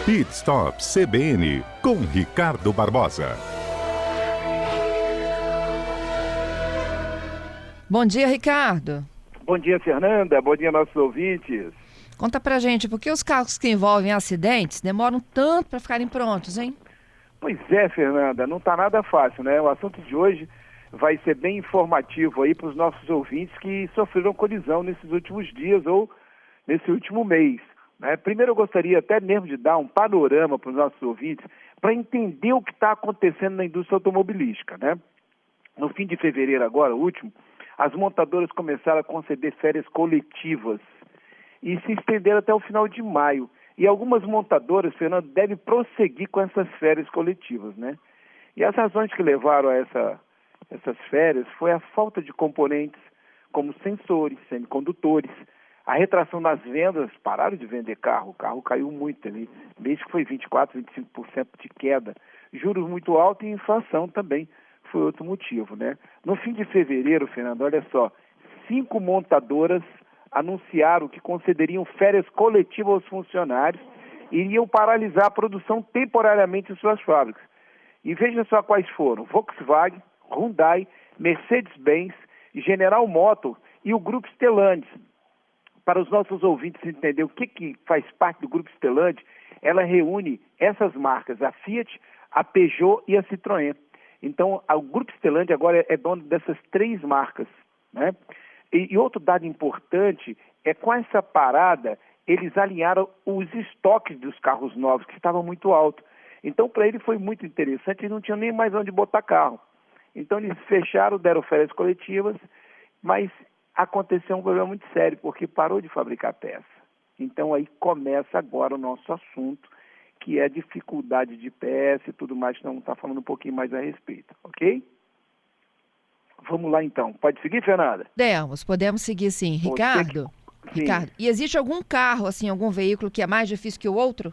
Pit Stop CBN, com Ricardo Barbosa. Bom dia, Ricardo. Bom dia, Fernanda. Bom dia, nossos ouvintes. Conta pra gente, por que os carros que envolvem acidentes demoram tanto para ficarem prontos, hein? Pois é, Fernanda, não está nada fácil, né? O assunto de hoje vai ser bem informativo aí para os nossos ouvintes que sofreram colisão nesses últimos dias ou nesse último mês, né? Primeiro eu gostaria até mesmo de dar um panorama para os nossos ouvintes para entender o que está acontecendo na indústria automobilística, né? No fim de fevereiro agora, último, as montadoras começaram a conceder férias coletivas e se estenderam até o final de maio. E algumas montadoras, Fernando, devem prosseguir com essas férias coletivas, né? E as razões que levaram a essas férias foi a falta de componentes como sensores, semicondutores, a retração nas vendas, pararam de vender carro, o carro caiu muito ali, mês que foi 24%, 25% de queda, juros muito altos e inflação também foi outro motivo, né? No fim de fevereiro, Fernando, olha só, 5 montadoras anunciaram que concederiam férias coletivas aos funcionários e iriam paralisar a produção temporariamente em suas fábricas. E veja só quais foram: Volkswagen, Hyundai, Mercedes-Benz, General Motors e o Grupo Stellantis. Para os nossos ouvintes entenderem o que faz parte do Grupo Stellantis, ela reúne essas marcas, a Fiat, a Peugeot e a Citroën. Então, o Grupo Stellantis agora é dono dessas 3 marcas, né? E outro dado importante é, com essa parada, eles alinharam os estoques dos carros novos, que estavam muito altos. Então, para ele foi muito interessante, eles não tinham nem mais onde botar carro. Então, eles fecharam, deram férias coletivas, mas aconteceu um problema muito sério, porque parou de fabricar peça. Então, aí começa agora o nosso assunto, que é a dificuldade de peça e tudo mais, que nós vamos estar falando um pouquinho mais a respeito, ok? Vamos lá, então. Pode seguir, Fernanda? Podemos seguir sim. Ricardo, e existe algum carro, assim, algum veículo que é mais difícil que o outro?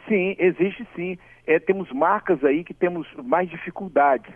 Sim, existe sim. Temos marcas aí que temos mais dificuldades.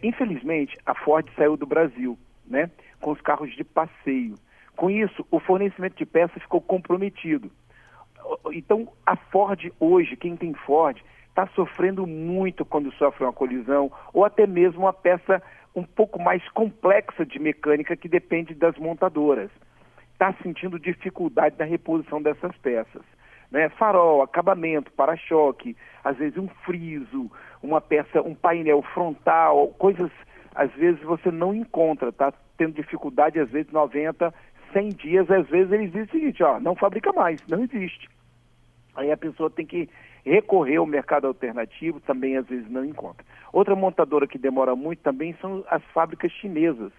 Infelizmente, a Ford saiu do Brasil, né, com os carros de passeio. Com isso, o fornecimento de peças ficou comprometido. Então, a Ford hoje, quem tem Ford, está sofrendo muito quando sofre uma colisão ou até mesmo uma peça um pouco mais complexa de mecânica que depende das montadoras. Está sentindo dificuldade na reposição dessas peças, né? Farol, acabamento, para-choque, às vezes um friso, uma peça, um painel frontal, coisas às vezes você não encontra, está tendo dificuldade às vezes 90, 100 dias, às vezes eles dizem o seguinte, não fabrica mais, não existe. Aí a pessoa tem que recorrer ao mercado alternativo, também às vezes não encontra. Outra montadora que demora muito também são as fábricas chinesas.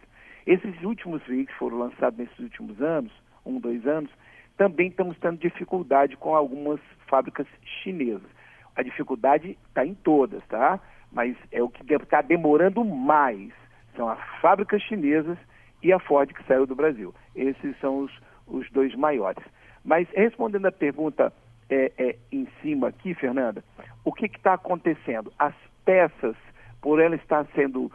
Esses últimos veículos foram lançados nesses últimos anos, 2 anos, também estamos tendo dificuldade com algumas fábricas chinesas. A dificuldade está em todas, tá? Mas é o que está demorando mais. São as fábricas chinesas e a Ford que saiu do Brasil. Esses são os 2 maiores. Mas respondendo a pergunta em cima aqui, Fernanda, o que está acontecendo? As peças, por ela estar sendo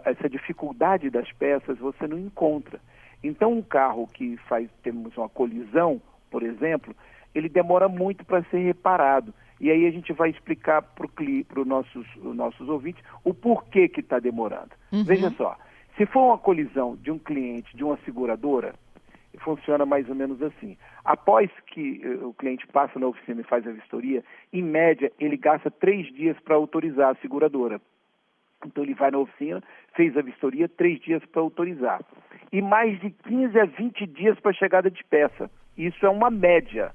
essa dificuldade das peças, você não encontra. Então, um carro que temos uma colisão, por exemplo, ele demora muito para ser reparado. E aí a gente vai explicar para os nossos ouvintes o porquê que está demorando. Uhum. Veja só, se for uma colisão de um cliente, de uma seguradora, funciona mais ou menos assim. Após que o cliente passa na oficina e faz a vistoria, em média, ele gasta 3 dias para autorizar a seguradora. Então, ele vai na oficina, fez a vistoria, 3 dias para autorizar. E mais de 15 a 20 dias para a chegada de peça. Isso é uma média.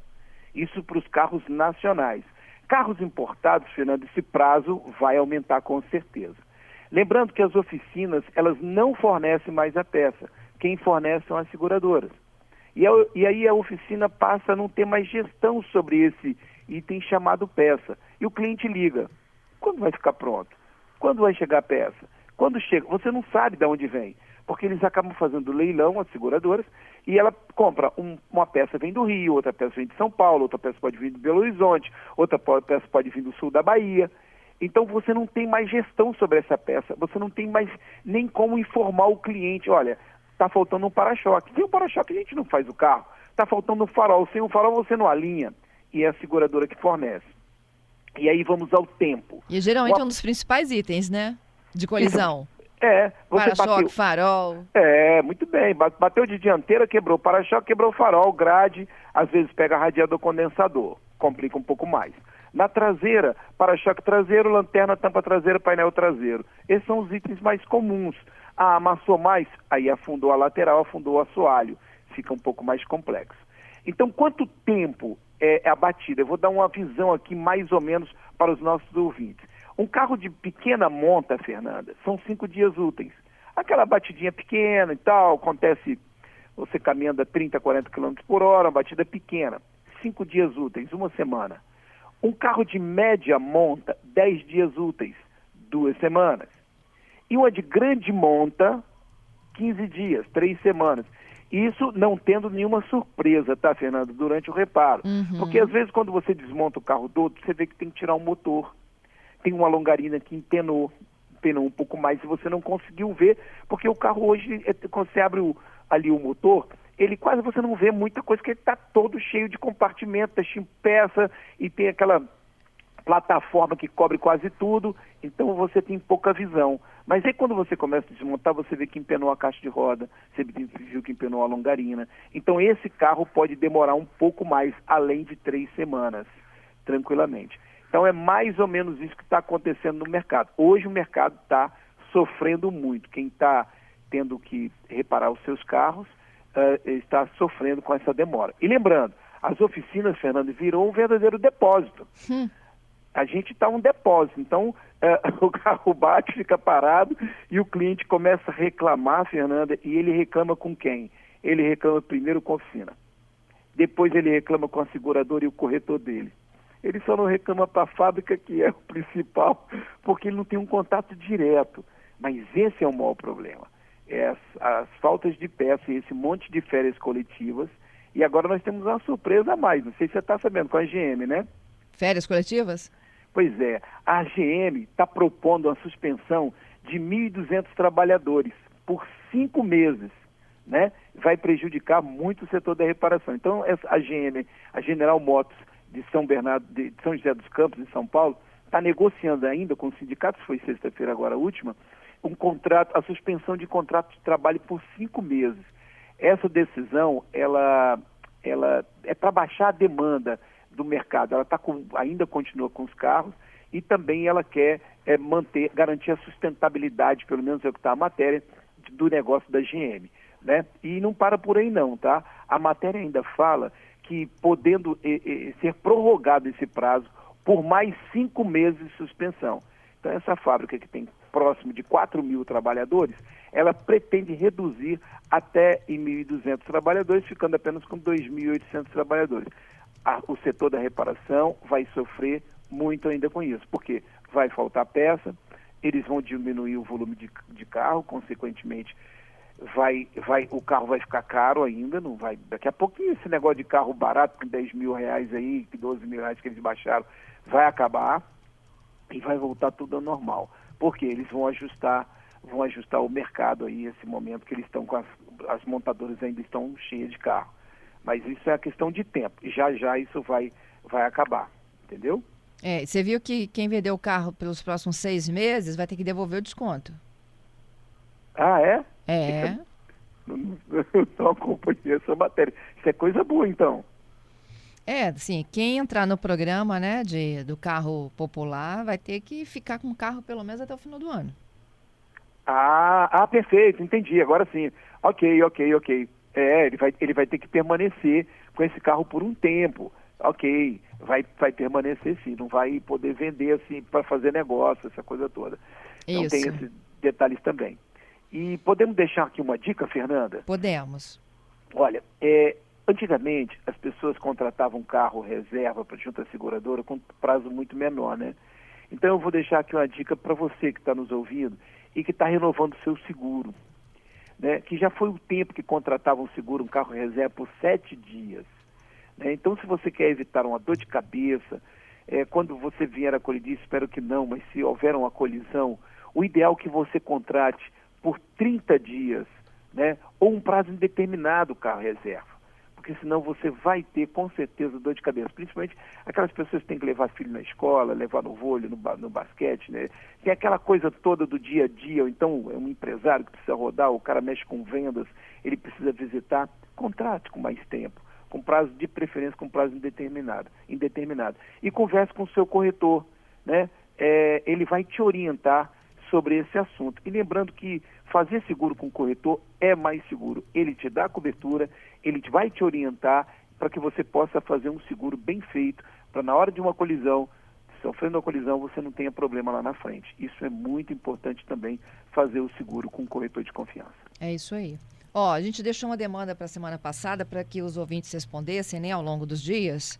Isso para os carros nacionais. Carros importados, Fernando, esse prazo vai aumentar com certeza. Lembrando que as oficinas, elas não fornecem mais a peça. Quem fornece são as seguradoras. E aí a oficina passa a não ter mais gestão sobre esse item chamado peça. E o cliente liga. Quando vai ficar pronto? Quando vai chegar a peça? Quando chega? Você não sabe de onde vem. Porque eles acabam fazendo leilão, as seguradoras, e ela compra uma peça vem do Rio, outra peça vem de São Paulo, outra peça pode vir do Belo Horizonte, outra peça pode vir do sul da Bahia. Então você não tem mais gestão sobre essa peça, você não tem mais nem como informar o cliente, olha, está faltando um para-choque. Sem o para-choque a gente não faz o carro. Está faltando um farol. Sem o farol você não alinha. E é a seguradora que fornece. E aí vamos ao tempo. E geralmente é um dos principais itens, né? De colisão. Você Para-choque, bateu. farol. Muito bem. Bateu de dianteira, quebrou o para-choque, quebrou o farol, grade, às vezes pega radiador condensador. Complica um pouco mais. Na traseira, para-choque traseiro, lanterna, tampa traseira, painel traseiro. Esses são os itens mais comuns. Amassou mais, aí afundou a lateral, afundou o assoalho. Fica um pouco mais complexo. Então, quanto tempo é a batida? Eu vou dar uma visão aqui mais ou menos para os nossos ouvintes. Um carro de pequena monta, Fernanda, são 5 dias úteis. Aquela batidinha pequena e tal, acontece, você caminhando a 30, 40 km por hora, uma batida pequena. 5 dias úteis, uma semana. Um carro de média monta, 10 dias úteis, 2 semanas. E uma de grande monta, 15 dias, 3 semanas. Isso não tendo nenhuma surpresa, tá, Fernanda, durante o reparo. Porque às vezes quando você desmonta o carro todo, você vê que tem que tirar um motor. Tem uma longarina que empenou um pouco mais e você não conseguiu ver, porque o carro hoje, quando você abre ali o motor, ele quase você não vê muita coisa, porque ele está todo cheio de compartimentos, cheio de peça e tem aquela plataforma que cobre quase tudo, então você tem pouca visão. Mas aí quando você começa a desmontar, você vê que empenou a caixa de roda, você viu que empenou a longarina. Então esse carro pode demorar um pouco mais, além de 3 semanas, tranquilamente. Então é mais ou menos isso que está acontecendo no mercado. Hoje o mercado está sofrendo muito. Quem está tendo que reparar os seus carros está sofrendo com essa demora. E lembrando, as oficinas, Fernando, virou um verdadeiro depósito. A gente está um depósito. Então o carro bate, fica parado e o cliente começa a reclamar, Fernanda, e ele reclama com quem? Ele reclama primeiro com a oficina. Depois ele reclama com a seguradora e o corretor dele. Ele só não reclama para a fábrica, que é o principal, porque ele não tem um contato direto. Mas esse é o maior problema. As faltas de peça e esse monte de férias coletivas. E agora nós temos uma surpresa a mais. Não sei se você está sabendo, com a GM, né? Férias coletivas? Pois é. A GM está propondo uma suspensão de 1.200 trabalhadores por 5 meses. Né? Vai prejudicar muito o setor da reparação. Então, a GM, a General Motors, de São José dos Campos, em São Paulo, está negociando ainda com os sindicatos, foi sexta-feira agora a última, a suspensão de contrato de trabalho por 5 meses. Essa decisão, ela é para baixar a demanda do mercado. Ela ainda continua com os carros e também ela quer garantir a sustentabilidade, pelo menos é o que está a matéria, do negócio da GM. Né? E não para por aí não, tá? A matéria ainda fala que podendo ser prorrogado esse prazo por mais 5 meses de suspensão. Então essa fábrica que tem próximo de 4.000 trabalhadores, ela pretende reduzir até em 1.200 trabalhadores, ficando apenas com 2.800 trabalhadores. O setor da reparação vai sofrer muito ainda com isso, porque vai faltar peça, eles vão diminuir o volume de carro, consequentemente o carro vai ficar caro ainda, não vai. Daqui a pouquinho esse negócio de carro barato com 10 mil reais aí, 12 mil reais que eles baixaram, vai acabar e vai voltar tudo ao normal. Porque eles vão ajustar o mercado aí, esse momento que eles estão com as montadoras ainda estão cheias de carro. Mas isso é a questão de tempo. E já isso vai acabar, entendeu? Você viu que quem vendeu o carro pelos próximos 6 meses vai ter que devolver o desconto. Ah, é? É. Não acompanhei essa matéria. Isso é coisa boa, então. Sim, quem entrar no programa, né, do carro popular vai ter que ficar com o carro pelo menos até o final do ano. Perfeito, entendi, agora sim. Ok. Ele vai ter que permanecer com esse carro por um tempo. Ok, vai permanecer sim, não vai poder vender assim para fazer negócio, essa coisa toda. Então tem esses detalhes também. E podemos deixar aqui uma dica, Fernanda? Podemos. Olha, antigamente as pessoas contratavam carro reserva para junta seguradora com prazo muito menor, né? Então eu vou deixar aqui uma dica para você que está nos ouvindo e que está renovando o seu seguro, né? Que já foi o tempo que contratavam seguro, um carro reserva por 7 dias. Né? Então se você quer evitar uma dor de cabeça, quando você vier a colidir, espero que não, mas se houver uma colisão, o ideal é que você contrate por 30 dias, né? Ou um prazo indeterminado o carro reserva. porque senão você vai ter, com certeza, dor de cabeça. Principalmente aquelas pessoas que têm que levar filho na escola, levar no vôlei, no basquete, né? Tem aquela coisa toda do dia a dia, ou então é um empresário que precisa rodar, o cara mexe com vendas, ele precisa visitar, contrate com mais tempo, com prazo de preferência, com prazo indeterminado. E converse com o seu corretor, né? Ele vai te orientar sobre esse assunto. E lembrando que fazer seguro com o corretor é mais seguro. Ele te dá a cobertura, ele vai te orientar para que você possa fazer um seguro bem feito, para na hora de uma colisão, sofrendo uma colisão, você não tenha problema lá na frente. Isso é muito importante também, fazer o seguro com um corretor de confiança. É isso aí. Ó, a gente deixou uma demanda para a semana passada para que os ouvintes respondessem, né, ao longo dos dias,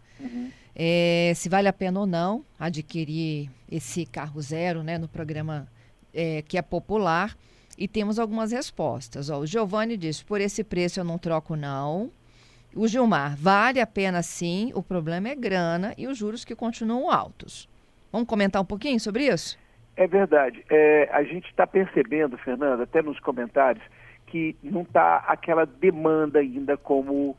se vale a pena ou não adquirir esse carro zero, né, no programa que é popular, e temos algumas respostas. Ó, o Giovanni disse, por esse preço eu não troco não. O Gilmar, vale a pena sim, o problema é grana e os juros que continuam altos. Vamos comentar um pouquinho sobre isso? É verdade. A gente está percebendo, Fernanda, até nos comentários, que não está aquela demanda ainda como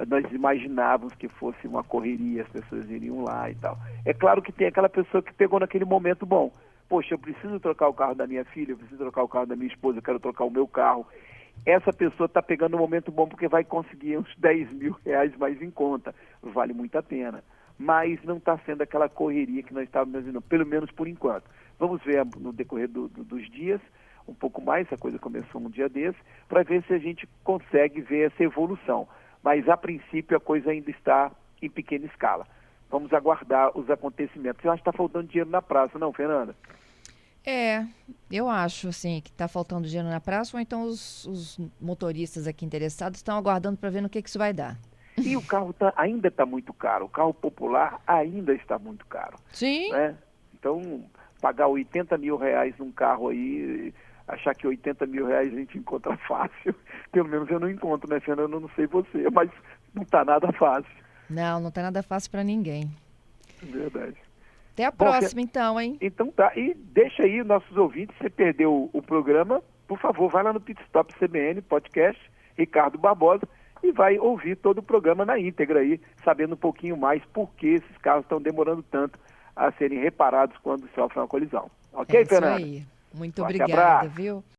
nós imaginávamos que fosse uma correria, as pessoas iriam lá e tal. É claro que tem aquela pessoa que pegou naquele momento bom. Poxa, eu preciso trocar o carro da minha filha, eu preciso trocar o carro da minha esposa, eu quero trocar o meu carro. Essa pessoa está pegando um momento bom porque vai conseguir uns 10 mil reais mais em conta. Vale muito a pena. Mas não está sendo aquela correria que nós estávamos imaginando, pelo menos por enquanto. Vamos ver no decorrer dos dias, um pouco mais, a coisa começou um dia desse, para ver se a gente consegue ver essa evolução. Mas, a princípio, a coisa ainda está em pequena escala. Vamos aguardar os acontecimentos. Eu acho que está faltando dinheiro na praça, não, Fernanda? Eu acho, assim, que está faltando dinheiro na praça, ou então os motoristas aqui interessados estão aguardando para ver no que isso vai dar. E o carro ainda está muito caro. O carro popular ainda está muito caro. Sim. Né? Então, pagar 80 mil reais num carro aí, achar que 80 mil reais a gente encontra fácil, pelo menos eu não encontro, né, Fernanda? Eu não sei você, mas não está nada fácil. Não está nada fácil para ninguém. É verdade. Até a próxima, então, hein? Então tá. E deixa aí nossos ouvintes, se você perdeu o programa, por favor, vai lá no Pit Stop CBN, podcast, Ricardo Barbosa, e vai ouvir todo o programa na íntegra aí, sabendo um pouquinho mais por que esses carros estão demorando tanto a serem reparados quando sofrem uma colisão. Ok, Fernanda? Isso aí. Muito Forte obrigada, abraço. viu?